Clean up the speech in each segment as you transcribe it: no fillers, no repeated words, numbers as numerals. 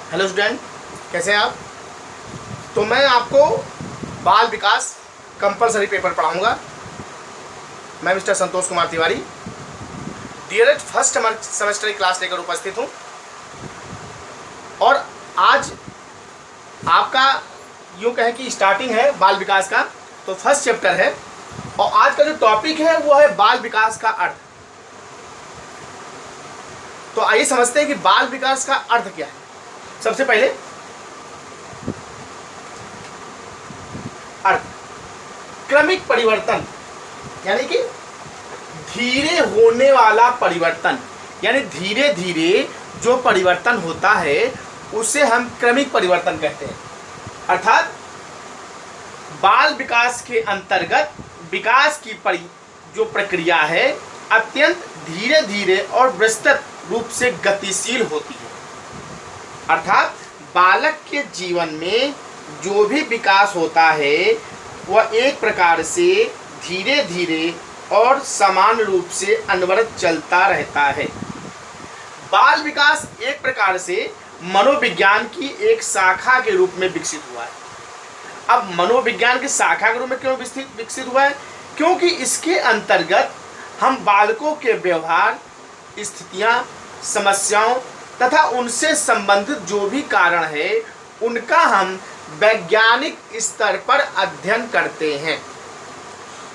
Hello student, कैसे हैं आप। तो मैं आपको बाल विकास कंपलसरी पेपर पढ़ाऊंगा। मैं mister Santosh Kumar Tiwari DElEd first semester की क्लास लेकर उपस्थित हूं। और आज आपका यूँ कहें कि स्टार्टिंग है बाल विकास का, तो फर्स्ट चैप्टर है। और आज का जो टॉपिक है वो है बाल विकास का अर्थ। तो आइए समझते हैं कि बाल विकास का अर्थ क्या है। सबसे पहले अर्थ क्रमिक परिवर्तन, यानी कि धीरे होने वाला परिवर्तन, यानी धीरे धीरे जो परिवर्तन होता है उसे हम क्रमिक परिवर्तन कहते हैं। अर्थात बाल विकास के अंतर्गत विकास की जो प्रक्रिया है अत्यंत धीरे धीरे और विस्तृत रूप से गतिशील होती है। अर्थात बालक के जीवन में जो भी विकास होता है वह एक प्रकार से धीरे धीरे और समान रूप से अनवरत चलता रहता है। बाल विकास एक प्रकार से मनोविज्ञान की एक शाखा के रूप में विकसित हुआ है। अब मनोविज्ञान की शाखा के रूप में क्यों विकसित हुआ है? क्योंकि इसके अंतर्गत हम बालकों के व्यवहार, स्थितियां, समस्याओं तथा उनसे संबंधित जो भी कारण है उनका हम वैज्ञानिक स्तर पर अध्ययन करते हैं।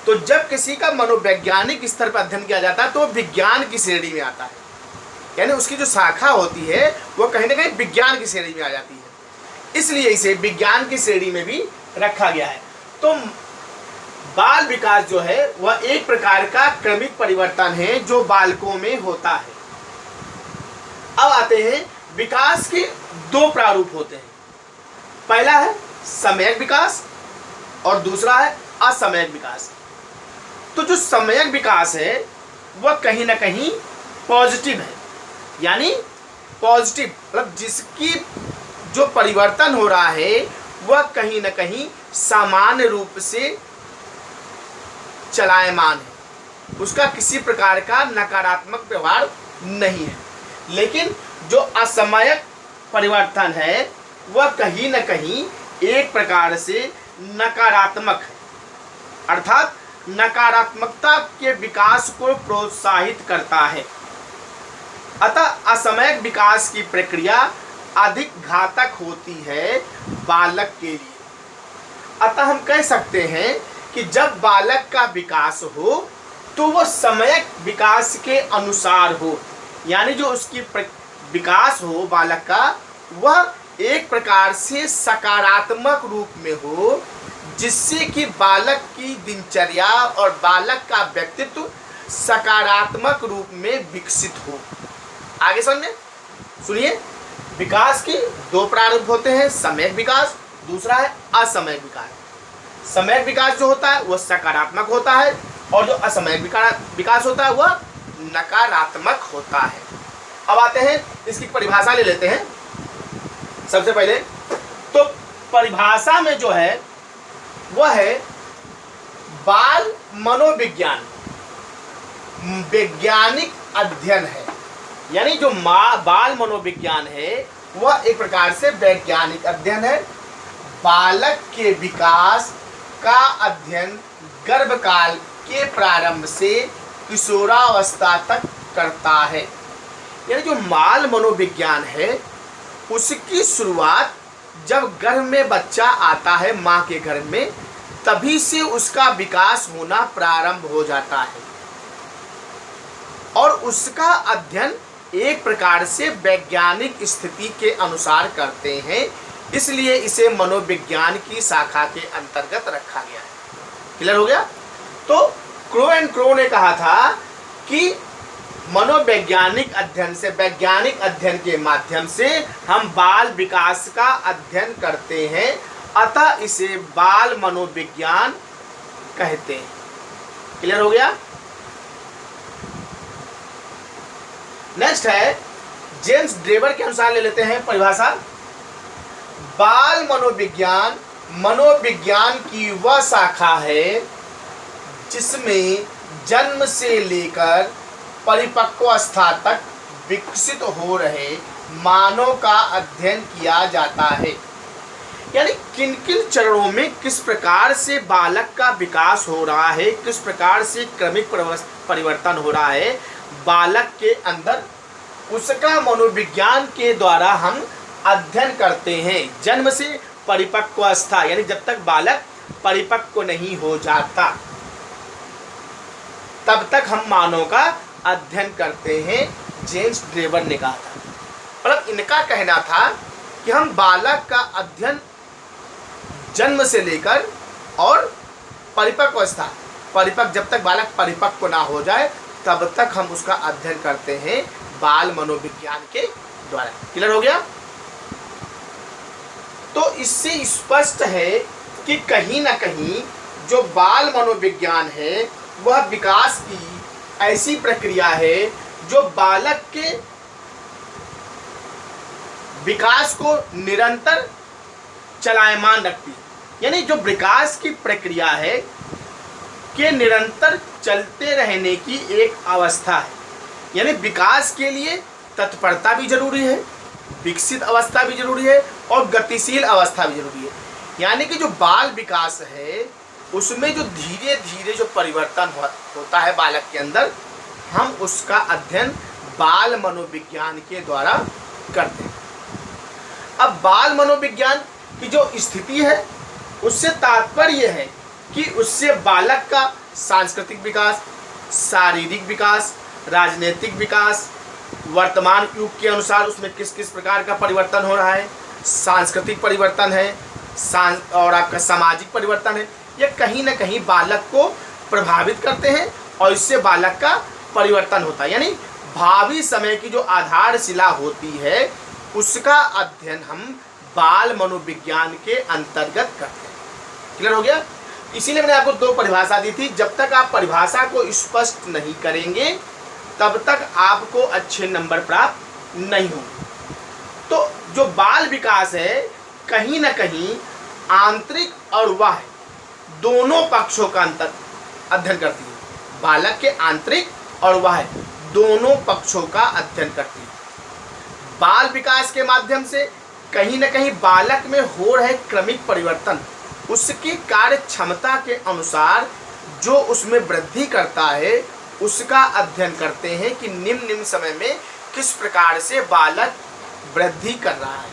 तो जब किसी का मनोवैज्ञानिक स्तर पर अध्ययन किया जाता है तो विज्ञान की श्रेणी में आता है, यानी उसकी जो शाखा होती है वो कहीं ना कहीं विज्ञान की श्रेणी में आ जाती है। इसलिए इसे विज्ञान की श्रेणी में भी रखा गया है। तो बाल विकास जो है वह एक प्रकार का क्रमिक परिवर्तन है जो बालकों में होता है। अब आते हैं, विकास के दो प्रारूप होते हैं। पहला है समयक विकास और दूसरा है असमयक विकास। तो जो समयक विकास है वह कहीं ना कहीं पॉजिटिव है, यानी पॉजिटिव मतलब जिसकी जो परिवर्तन हो रहा है वह कहीं ना कहीं सामान्य रूप से चलायमान है, उसका किसी प्रकार का नकारात्मक व्यवहार नहीं है। लेकिन जो असमयक परिवर्तन है वह कहीं न कहीं एक प्रकार से नकारात्मक है, अर्थात नकारात्मकता के विकास को प्रोत्साहित करता है। अतः असमयक विकास की प्रक्रिया अधिक घातक होती है बालक के लिए। अतः हम कह सकते हैं कि जब बालक का विकास हो तो वह समयक विकास के अनुसार हो, यानी जो उसकी विकास हो बालक का वह एक प्रकार से सकारात्मक रूप में हो, जिससे कि बालक की दिनचर्या और बालक का व्यक्तित्व सकारात्मक रूप में विकसित हो। आगे सुनिए, विकास के दो प्रारूप होते हैं, समयक विकास, दूसरा है असमयक विकास। समयक विकास जो होता है वह सकारात्मक होता है और जो असमयक विकास होता है वह नकारात्मक होता है। अब आते हैं, इसकी परिभाषा ले लेते हैं। सबसे पहले तो परिभाषा में जो है वह है बाल मनोविज्ञान वैज्ञानिक अध्ययन है, यानी जो बाल मनोविज्ञान है वह एक प्रकार से वैज्ञानिक अध्ययन है। बालक के विकास का अध्ययन गर्भकाल के प्रारंभ से किशोरावस्था तक करता है, यानी जो बाल मनोविज्ञान है उसकी शुरुआत जब गर्भ में बच्चा आता है माँ के गर्भ में, तभी से उसका विकास होना प्रारंभ हो जाता है और उसका अध्ययन एक प्रकार से वैज्ञानिक स्थिति के अनुसार करते हैं। इसलिए इसे मनोविज्ञान की शाखा के अंतर्गत रखा गया है। क्लियर हो गया? तो क्रो एंड क्रो ने कहा था कि मनोवैज्ञानिक अध्ययन से, वैज्ञानिक अध्ययन के माध्यम से हम बाल विकास का अध्ययन करते हैं, अतः इसे बाल मनोविज्ञान कहते हैं। क्लियर हो गया? नेक्स्ट है, जेम्स ड्रेवर के अनुसार ले लेते हैं परिभाषा। बाल मनोविज्ञान मनोविज्ञान की वह शाखा है जिसमें जन्म से लेकर परिपक्वावस्था तक विकसित हो रहे मानव का अध्ययन किया जाता है। यानी किन किन चरणों में किस प्रकार से बालक का विकास हो रहा है, किस प्रकार से क्रमिक परिवर्तन हो रहा है बालक के अंदर, उसका मनोविज्ञान के द्वारा हम अध्ययन करते हैं। जन्म से परिपक्व अवस्था, यानी जब तक बालक परिपक्व नहीं हो जाता तब तक हम मानव का अध्ययन करते हैं, जेम्स ड्रेवर ने कहा था। मतलब इनका कहना था कि हम बालक का अध्ययन जन्म से लेकर और परिपक्व अवस्था, जब तक बालक परिपक्व ना हो जाए तब तक हम उसका अध्ययन करते हैं बाल मनोविज्ञान के द्वारा। क्लियर हो गया? तो इससे स्पष्ट है कि कहीं ना कहीं जो बाल मनोविज्ञान है वह विकास की ऐसी प्रक्रिया है जो बालक के विकास को निरंतर चलायमान रखती है। यानी जो विकास की प्रक्रिया है के निरंतर चलते रहने की एक अवस्था है। यानी विकास के लिए तत्परता भी जरूरी है, विकसित अवस्था भी जरूरी है और गतिशील अवस्था भी जरूरी है। यानी कि जो बाल विकास है उसमें जो धीरे धीरे जो परिवर्तन होता है बालक के अंदर, हम उसका अध्ययन बाल मनोविज्ञान के द्वारा करते हैं। अब बाल मनोविज्ञान की जो स्थिति है उससे तात्पर्य है कि उससे बालक का सांस्कृतिक विकास, शारीरिक विकास, राजनीतिक विकास, वर्तमान युग के अनुसार उसमें किस किस प्रकार का परिवर्तन हो रहा है, सांस्कृतिक परिवर्तन है और आपका सामाजिक परिवर्तन है, ये कहीं ना कहीं बालक को प्रभावित करते हैं और इससे बालक का परिवर्तन होता है। यानी भावी समय की जो आधारशिला होती है उसका अध्ययन हम बाल मनोविज्ञान के अंतर्गत करते हैं। क्लियर हो गया? इसीलिए मैंने आपको दो परिभाषा दी थी। जब तक आप परिभाषा को स्पष्ट नहीं करेंगे तब तक आपको अच्छे नंबर प्राप्त नहीं होंगे। तो जो बाल विकास है कहीं ना कहीं आंतरिक और बाह्य दोनों पक्षों का अध्ययन करती है। बालक के आंतरिक और बाह्य दोनों पक्षों का अध्ययन करती है। बाल विकास के माध्यम से कहीं ना कहीं बालक में हो रहे क्रमिक परिवर्तन उसकी कार्य क्षमता के अनुसार जो उसमें वृद्धि करता है उसका अध्ययन करते हैं कि निम्न समय में किस प्रकार से बालक वृद्धि कर रहा है।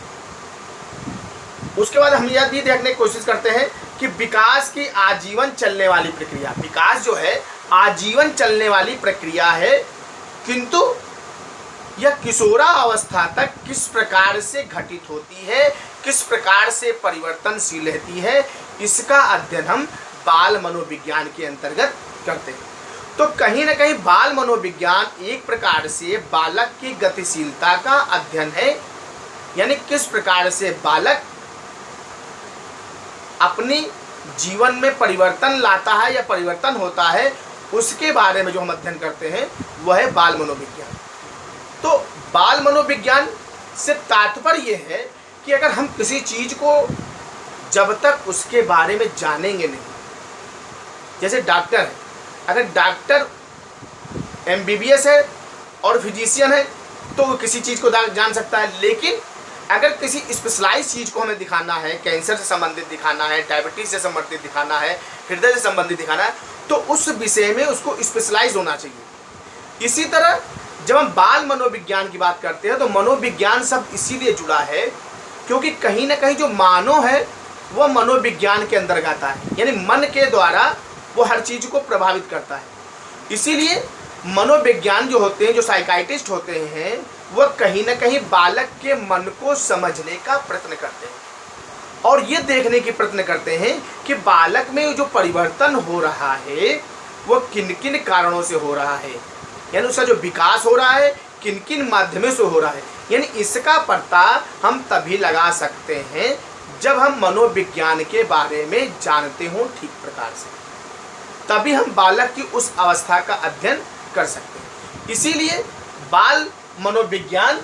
उसके बाद हम यह भी देखने की कोशिश करते हैं कि विकास की आजीवन चलने वाली प्रक्रिया, विकास जो है आजीवन चलने वाली प्रक्रिया है, किंतु यह किशोरावस्था तक किस प्रकार से घटित होती है, किस प्रकार से परिवर्तनशील रहती है, इसका अध्ययन हम बाल मनोविज्ञान के अंतर्गत करते हैं। तो कहीं ना कहीं बाल मनोविज्ञान एक प्रकार से बालक की गतिशीलता का अध्ययन है। यानी किस प्रकार से बालक अपनी जीवन में परिवर्तन लाता है या परिवर्तन होता है, उसके बारे में जो हम अध्ययन करते हैं वह है बाल मनोविज्ञान। तो बाल मनोविज्ञान से तात्पर्य यह है कि अगर हम किसी चीज़ को जब तक उसके बारे में जानेंगे नहीं, जैसे डॉक्टर है, अगर डॉक्टर MBBS है और फिजिशियन है तो वो किसी चीज़ को जान सकता है, लेकिन अगर किसी स्पेशलाइज चीज़ को हमें दिखाना है, कैंसर से संबंधित दिखाना है, डायबिटीज से संबंधित दिखाना है, हृदय से संबंधित दिखाना है, तो उस विषय में उसको स्पेशलाइज होना चाहिए। इसी तरह जब हम बाल मनोविज्ञान की बात करते हैं तो मनोविज्ञान सब इसीलिए जुड़ा है क्योंकि कहीं ना कहीं जो मानव है वह मनोविज्ञान के अंदर आता है। यानी मन के द्वारा वो हर चीज़ को प्रभावित करता है। इसीलिए मनोविज्ञान जो होते हैं, जो साइकाइटिस्ट होते हैं, वह कहीं ना कहीं बालक के मन को समझने का प्रयत्न करते हैं और ये देखने की प्रयत्न करते हैं कि बालक में जो परिवर्तन हो रहा है वह किन किन कारणों से हो रहा है, यानी उसका जो विकास हो रहा है किन किन माध्यमों से हो रहा है। यानी इसका पता हम तभी लगा सकते हैं जब हम मनोविज्ञान के बारे में जानते हों ठीक प्रकार से, तभी हम बालक की उस अवस्था का अध्ययन कर सकते हैं। इसीलिए बाल मनोविज्ञान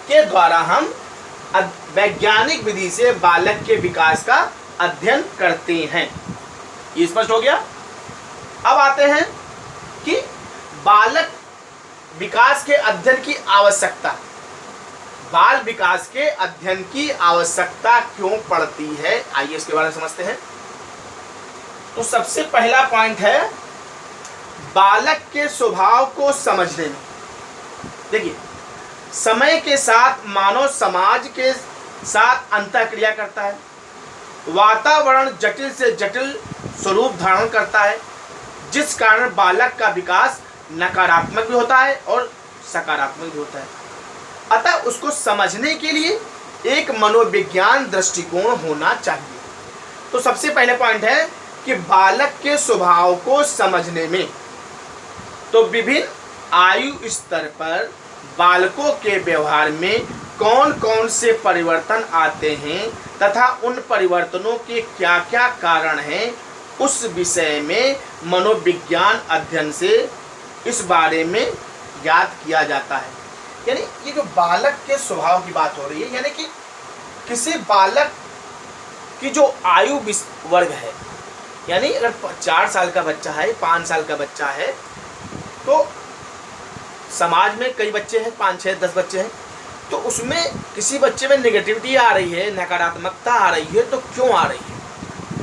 के द्वारा हम वैज्ञानिक विधि से बालक के विकास का अध्ययन करते हैं। ये स्पष्ट हो गया? अब आते हैं कि बालक विकास के अध्ययन की आवश्यकता, बाल विकास के अध्ययन की आवश्यकता क्यों पड़ती है, आइए इसके बारे में समझते हैं। तो सबसे पहला पॉइंट है बालक के स्वभाव को समझने में। देखिए, समय के साथ मानव समाज के साथ अंतःक्रिया करता है, वातावरण जटिल से जटिल स्वरूप धारण करता है, जिस कारण बालक का विकास नकारात्मक भी होता है और सकारात्मक भी होता है। अतः उसको समझने के लिए एक मनोविज्ञान दृष्टिकोण होना चाहिए। तो सबसे पहले पॉइंट है कि बालक के स्वभाव को समझने में, तो विभिन्न आयु स्तर पर बालकों के व्यवहार में कौन कौन से परिवर्तन आते हैं तथा उन परिवर्तनों के क्या क्या कारण हैं, उस विषय में मनोविज्ञान अध्ययन से इस बारे में ज्ञात किया जाता है। यानी ये जो बालक के स्वभाव की बात हो रही है, यानी कि किसी बालक की जो आयु वर्ग है, यानी अगर 4 साल का बच्चा है, 5 साल का बच्चा है, तो समाज में कई बच्चे हैं, 5, 6, 10 बच्चे हैं, तो उसमें किसी बच्चे में नेगेटिविटी आ रही है, नकारात्मकता आ रही है, तो क्यों आ रही है?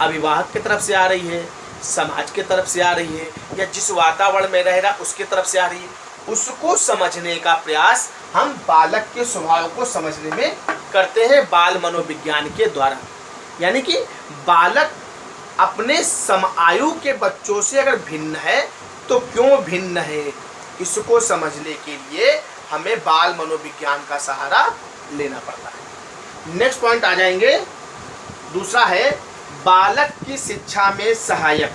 अभिभावक की तरफ से आ रही है, समाज की तरफ से आ रही है, या जिस वातावरण में रह रहा उसकी तरफ से आ रही है? उसको समझने का प्रयास हम बालक के स्वभाव को समझने में करते हैं बाल मनोविज्ञान के द्वारा। यानी कि बालक अपने समआयु के बच्चों से अगर भिन्न है तो क्यों भिन्न है, इसको समझने के लिए हमें बाल मनोविज्ञान का सहारा लेना पड़ता है। नेक्स्ट पॉइंट आ जाएंगे, दूसरा है बालक की शिक्षा में सहायक।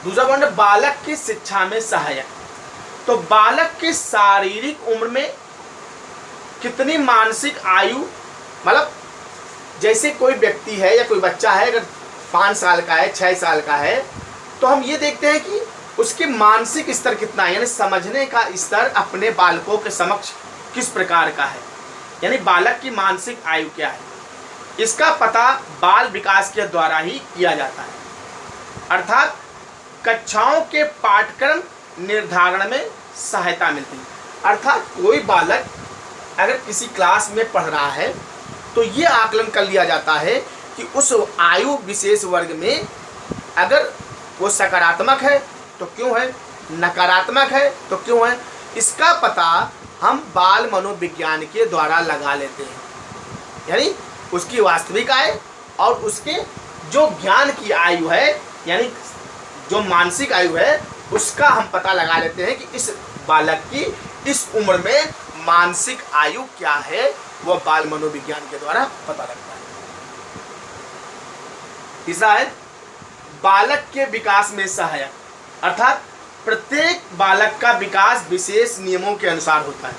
दूसरा पॉइंट है बालक की शिक्षा में सहायक। तो बालक की शारीरिक उम्र में कितनी मानसिक आयु, मतलब जैसे कोई व्यक्ति है या कोई बच्चा है, अगर 5 साल का है, 6 साल का है, तो हम ये देखते हैं कि उसके मानसिक स्तर कितना है, यानी समझने का स्तर अपने बालकों के समक्ष किस प्रकार का है, यानी बालक की मानसिक आयु क्या है, इसका पता बाल विकास के द्वारा ही किया जाता है। अर्थात कक्षाओं के पाठ्यक्रम निर्धारण में सहायता मिलती है। अर्थात कोई बालक अगर किसी क्लास में पढ़ रहा है तो ये आकलन कर लिया जाता है कि उस आयु विशेष वर्ग में अगर वो सकारात्मक है तो क्यों है, नकारात्मक है तो क्यों है, इसका पता हम बाल मनोविज्ञान के द्वारा लगा लेते हैं। यानी उसकी वास्तविक आयु और उसके जो ज्ञान की आयु है, यानी जो मानसिक आयु है, उसका हम पता लगा लेते हैं कि इस बालक की इस उम्र में मानसिक आयु क्या है, वह बाल मनोविज्ञान के द्वारा पता लगता है। तीसरा है बालक के विकास में सहायक। अर्थात प्रत्येक बालक का विकास विशेष नियमों के अनुसार होता है।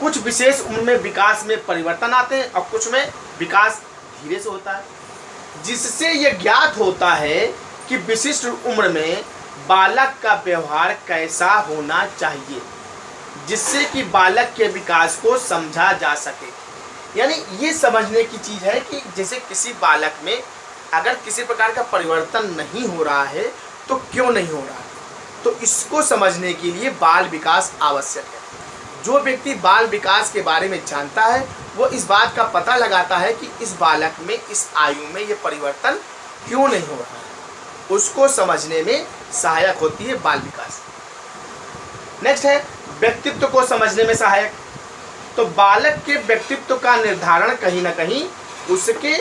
कुछ विशेष उम्र में विकास में परिवर्तन आते हैं और कुछ में विकास धीरे से होता है, जिससे यह ज्ञात होता है कि विशिष्ट उम्र में बालक का व्यवहार कैसा होना चाहिए, जिससे कि बालक के विकास को समझा जा सके। यानी ये समझने की चीज़ है कि जैसे किसी बालक में अगर किसी प्रकार का परिवर्तन नहीं हो रहा है तो क्यों नहीं हो रहा है, तो इसको समझने के लिए बाल विकास आवश्यक है। जो व्यक्ति बाल विकास के बारे में जानता है वो इस बात का पता लगाता है कि इस बालक में इस आयु में ये परिवर्तन क्यों नहीं हो रहा है, उसको समझने में सहायक होती है बाल विकास। नेक्स्ट है व्यक्तित्व को समझने में सहायक। तो बालक के व्यक्तित्व का निर्धारण कहीं ना कहीं उसके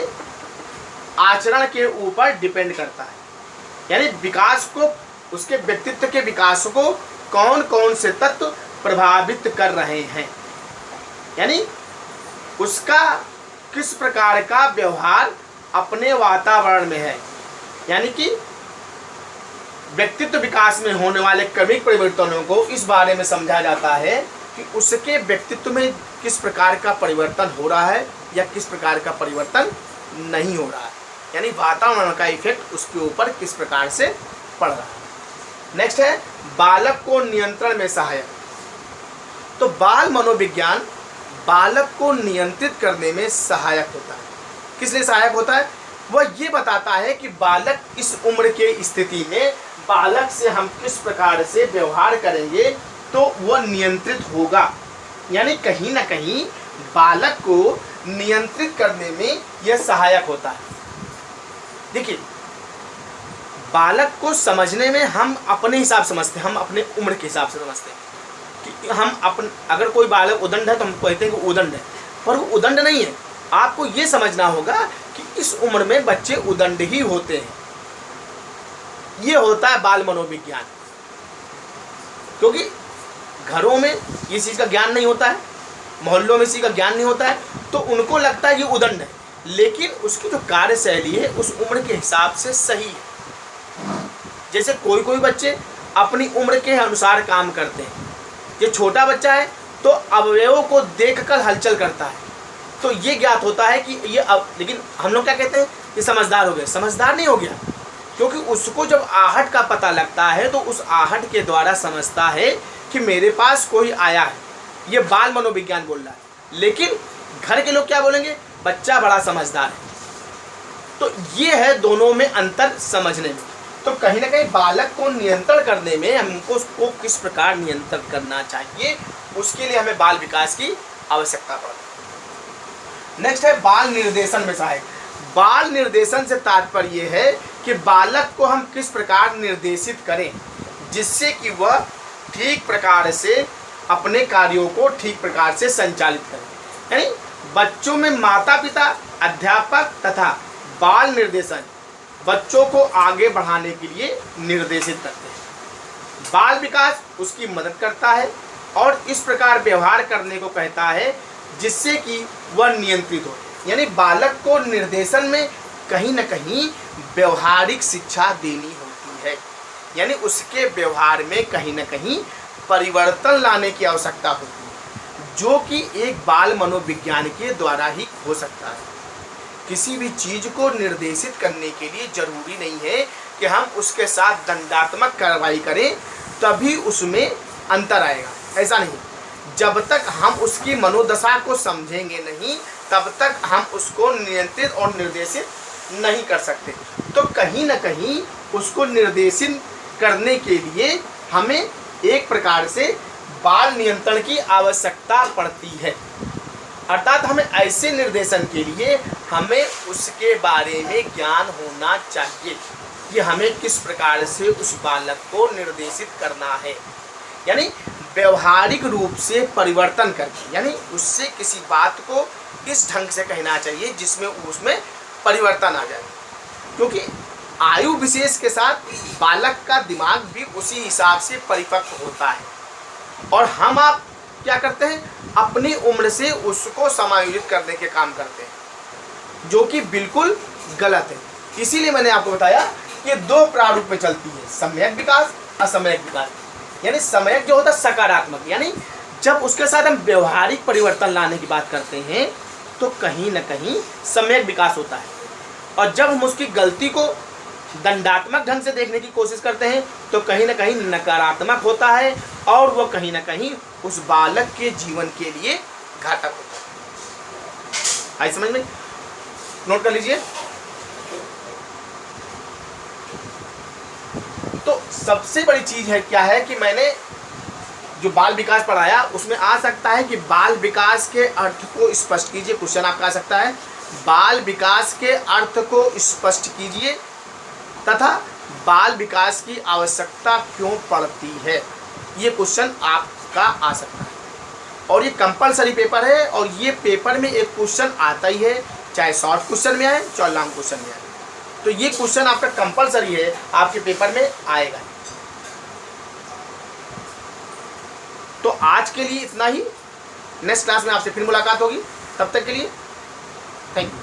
आचरण के ऊपर डिपेंड करता है। यानी विकास को, उसके व्यक्तित्व के विकास को कौन कौन से तत्व प्रभावित कर रहे हैं, यानी उसका किस प्रकार का व्यवहार अपने वातावरण में है। यानी कि व्यक्तित्व विकास में होने वाले क्रमिक परिवर्तनों को इस बारे में समझा जाता है कि उसके व्यक्तित्व में किस प्रकार का परिवर्तन हो रहा है या किस प्रकार का परिवर्तन नहीं हो रहा है, यानी वातावरण का इफेक्ट उसके ऊपर किस प्रकार से पड़ रहा है। नेक्स्ट है बालक को नियंत्रण में सहायक। तो बाल मनोविज्ञान बालक को नियंत्रित करने में सहायक होता है। किस लिए सहायक होता है? वह ये बताता है कि बालक इस उम्र के स्थिति में बालक से हम किस प्रकार से व्यवहार करेंगे तो वह नियंत्रित होगा। यानी कहीं ना कहीं बालक को नियंत्रित करने में यह सहायक होता है। देखिए, बालक को समझने में हम अपने हिसाब समझते हैं, हम अपने उम्र के हिसाब से समझते हैं कि हम अगर कोई बालक उदंड है तो हम कहते हैं कि उदंड है, पर वो उदंड नहीं है। आपको ये समझना होगा कि इस उम्र में बच्चे उदंड ही होते हैं। ये होता है बाल मनोविज्ञान, क्योंकि घरों में ये चीज़ का ज्ञान नहीं होता है, मोहल्लों में इसी का ज्ञान नहीं होता है, तो उनको लगता है ये उदंड है, लेकिन उसकी जो कार्यशैली है उस उम्र के हिसाब से सही है। जैसे कोई कोई बच्चे अपनी उम्र के अनुसार काम करते हैं। जो छोटा बच्चा है तो अवयवों को देखकर हलचल करता है, तो ये ज्ञात होता है कि ये लेकिन हम लोग क्या कहते हैं, ये समझदार हो गया। समझदार नहीं हो गया, क्योंकि उसको जब आहट का पता लगता है तो उस आहट के द्वारा समझता है कि मेरे पास कोई आया है। ये बाल मनोविज्ञान बोल रहा है, लेकिन घर के लोग क्या बोलेंगे, बच्चा बड़ा समझदार है। तो ये है दोनों में अंतर समझने में। तो कहीं ना कहीं बालक को नियंत्रण करने में हमको उसको किस प्रकार नियंत्रण करना चाहिए, उसके लिए हमें बाल विकास की आवश्यकता पड़ती है। नेक्स्ट है बाल निर्देशन में सहायक। बाल निर्देशन से तात्पर्य यह है कि बालक को हम किस प्रकार निर्देशित करें जिससे कि वह ठीक प्रकार से अपने कार्यों को ठीक प्रकार से संचालित करें। यानी बच्चों में माता पिता, अध्यापक तथा बाल निर्देशन बच्चों को आगे बढ़ाने के लिए निर्देशित करते हैं। बाल विकास उसकी मदद करता है और इस प्रकार व्यवहार करने को कहता है जिससे कि वह नियंत्रित हो। यानी बालक को निर्देशन में कहीं न कहीं व्यवहारिक शिक्षा देनी होती है, यानी उसके व्यवहार में कहीं न कहीं परिवर्तन लाने की आवश्यकता होती है, जो कि एक बाल मनोविज्ञान के द्वारा ही हो सकता है। किसी भी चीज़ को निर्देशित करने के लिए जरूरी नहीं है कि हम उसके साथ दंडात्मक कार्रवाई करें तभी उसमें अंतर आएगा, ऐसा नहीं। जब तक हम उसकी मनोदशा को समझेंगे नहीं तब तक हम उसको नियंत्रित और निर्देशित नहीं कर सकते। तो कहीं ना कहीं उसको निर्देशित करने के लिए हमें एक प्रकार से बाल नियंत्रण की आवश्यकता पड़ती है। अर्थात हमें ऐसे निर्देशन के लिए हमें उसके बारे में ज्ञान होना चाहिए कि हमें किस प्रकार से उस बालक को निर्देशित करना है। यानी व्यवहारिक रूप से परिवर्तन करके, यानी उससे किसी बात को इस ढंग से कहना चाहिए जिसमें उसमें परिवर्तन आ जाए, क्योंकि आयु विशेष के साथ बालक का दिमाग भी उसी हिसाब से परिपक्व होता है और हम आप क्या करते हैं, अपनी उम्र से उसको समायोजित करने के काम करते हैं, जो कि बिल्कुल गलत है। इसीलिए मैंने आपको बताया कि दो प्रारूप में चलती है, सम्यक विकास, असम्यक विकास। यानी सम्यक जो होता है सकारात्मक, यानी जब उसके साथ हम व्यवहारिक परिवर्तन लाने की बात करते हैं तो कहीं ना कहीं सम्यक विकास होता है, और जब हम उसकी गलती को दंडात्मक ढंग से देखने की कोशिश करते हैं तो कहीं ना कहीं नकारात्मक होता है और वह कहीं ना कहीं उस बालक के जीवन के लिए घातक होता है। आई समझ में? नोट कर लीजिए। तो सबसे बड़ी चीज है क्या है कि मैंने जो बाल विकास पढ़ाया उसमें आ सकता है कि बाल विकास के अर्थ को स्पष्ट कीजिए। क्वेश्चन आपका आ सकता है, बाल विकास के अर्थ को स्पष्ट कीजिए तथा बाल विकास की आवश्यकता क्यों पड़ती है। ये क्वेश्चन आपका आ सकता है और ये कंपलसरी पेपर है और ये पेपर में एक क्वेश्चन आता ही है, चाहे शॉर्ट क्वेश्चन में आए चाहे लॉन्ग क्वेश्चन में आए। तो ये क्वेश्चन आपका कंपलसरी है, आपके पेपर में आएगा। तो आज के लिए इतना ही, नेक्स्ट क्लास में आपसे फिर मुलाकात होगी। तब तक के लिए थैंक यू।